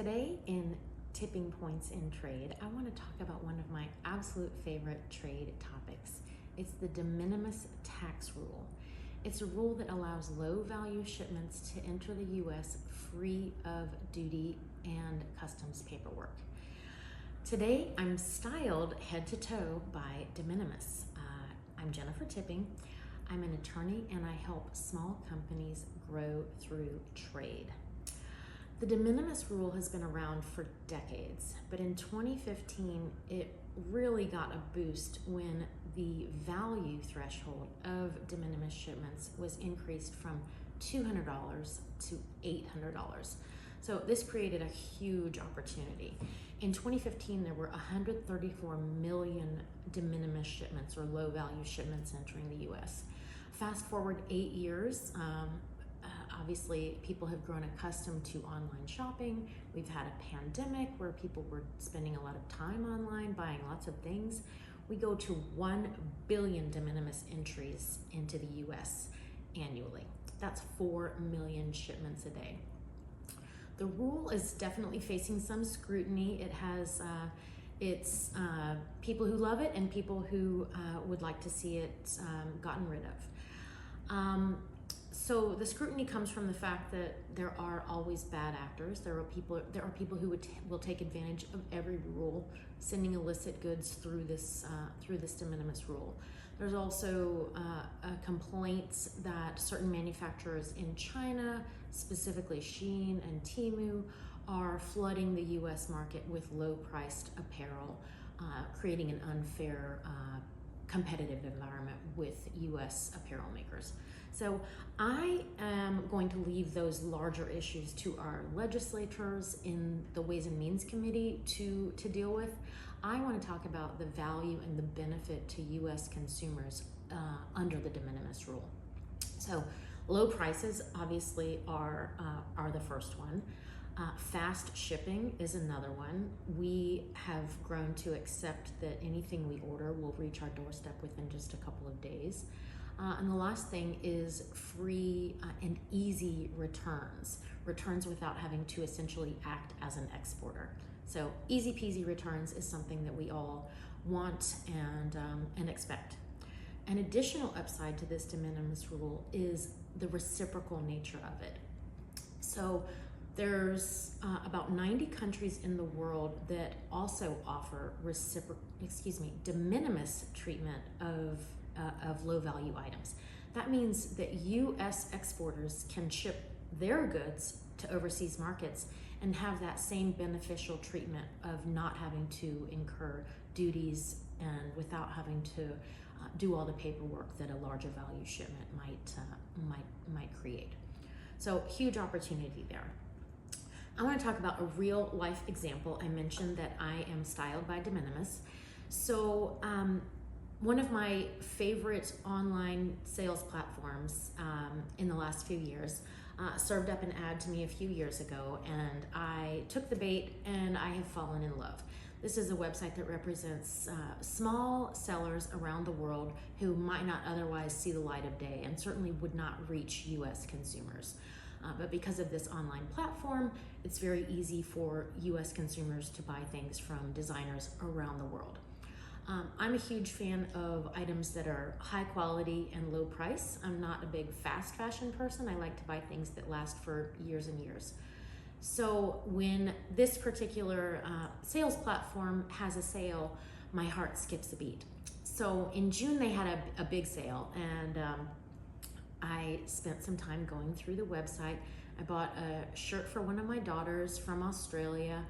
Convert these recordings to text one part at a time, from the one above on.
Today in Tipping Points in Trade, I want to talk about one of my absolute favorite trade topics. It's the de minimis tax rule. It's a rule that allows low value shipments to enter the US free of duty and customs paperwork. Today I'm styled head to toe by de minimis. I'm Jennifer Tipping. I'm an attorney and I help small companies grow through trade. The de minimis rule has been around for decades, but in 2015, it really got a boost when the value threshold of de minimis shipments was increased from $200 to $800. So this created a huge opportunity. In 2015, there were 134 million de minimis shipments or low value shipments entering the US. Fast forward 8 years, obviously, people have grown accustomed to online shopping. We've had a pandemic where people were spending a lot of time online, buying lots of things. We go to 1 billion de minimis entries into the US annually. That's 4 million shipments a day. The rule is definitely facing some scrutiny. It has it's people who love it and people who would like to see it gotten rid of. So the scrutiny comes from the fact that there are always bad actors. There are people who will take advantage of every rule, sending illicit goods through this de minimis rule. There's also complaints that certain manufacturers in China, specifically Shein and Temu, are flooding the U.S. market with low-priced apparel, creating an unfair competitive environment with U.S. apparel makers. So I am going to leave those larger issues to our legislators in the Ways and Means Committee to deal with. I want to talk about the value and the benefit to U.S. consumers under the de minimis rule. So low prices obviously are the first one. Fast shipping is another one. We have grown to accept that anything we order will reach our doorstep within just a couple of days. And the last thing is free and easy returns without having to essentially act as an exporter. So easy peasy returns is something that we all want and expect. An additional upside to this de minimis rule is the reciprocal nature of it. So there's about 90 countries in the world that also offer de minimis treatment of low value items. That means that U.S. exporters can ship their goods to overseas markets and have that same beneficial treatment of not having to incur duties and without having to do all the paperwork that a larger value shipment might create. So huge opportunity there. I want to talk about a real life example. I mentioned that I am styled by de minimis. So one of my favorite online sales platforms in the last few years served up an ad to me a few years ago, and I took the bait and I have fallen in love. This is a website that represents small sellers around the world who might not otherwise see the light of day and certainly would not reach US consumers. But because of this online platform, it's very easy for US consumers to buy things from designers around the world. I'm a huge fan of items that are high quality and low price. I'm not a big fast fashion person. I like to buy things that last for years and years. So when this particular sales platform has a sale, my heart skips a beat. So in June, they had a big sale, and I spent some time going through the website. I bought a shirt for one of my daughters from Australia.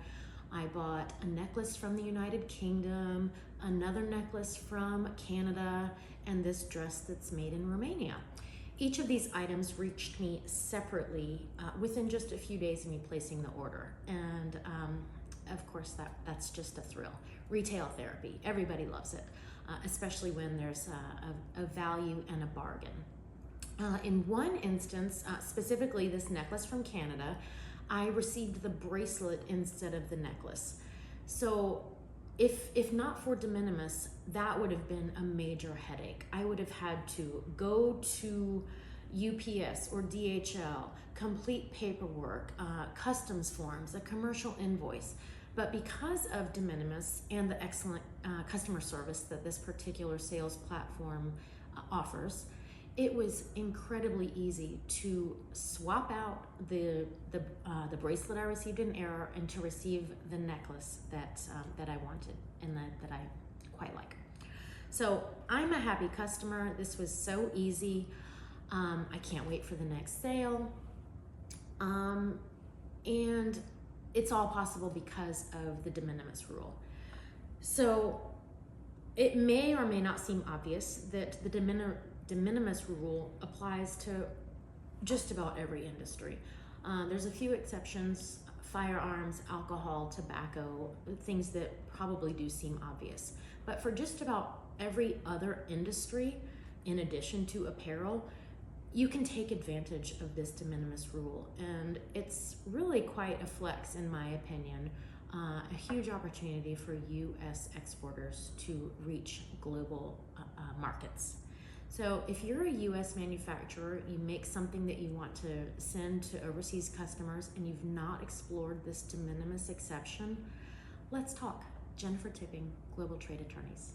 I bought a necklace from the United Kingdom, another necklace from Canada, and this dress that's made in Romania. Each of these items reached me separately within just a few days of me placing the order. And of course, that's just a thrill. Retail therapy, everybody loves it, especially when there's a value and a bargain. In one instance, specifically this necklace from Canada, I received the bracelet instead of the necklace. So if not for de minimis, that would have been a major headache. I would have had to go to UPS or DHL, complete paperwork, customs forms, a commercial invoice. But because of de minimis and the excellent customer service that this particular sales platform offers, it was incredibly easy to swap out the bracelet I received in error and to receive the necklace that I wanted and that I quite like. So I'm a happy customer. This was so easy. I can't wait for the next sale. And it's all possible because of the de minimis rule. So it may or may not seem obvious that the de minimis rule applies to just about every industry. There's a few exceptions: firearms, alcohol, tobacco, things that probably do seem obvious. But for just about every other industry, in addition to apparel, you can take advantage of this de minimis rule, and it's really quite a flex, in my opinion, a huge opportunity for U.S. exporters to reach global markets. So if you're a U.S. manufacturer, you make something that you want to send to overseas customers, and you've not explored this de minimis exception, let's talk. Jennifer Tipping, Global Trade Attorneys.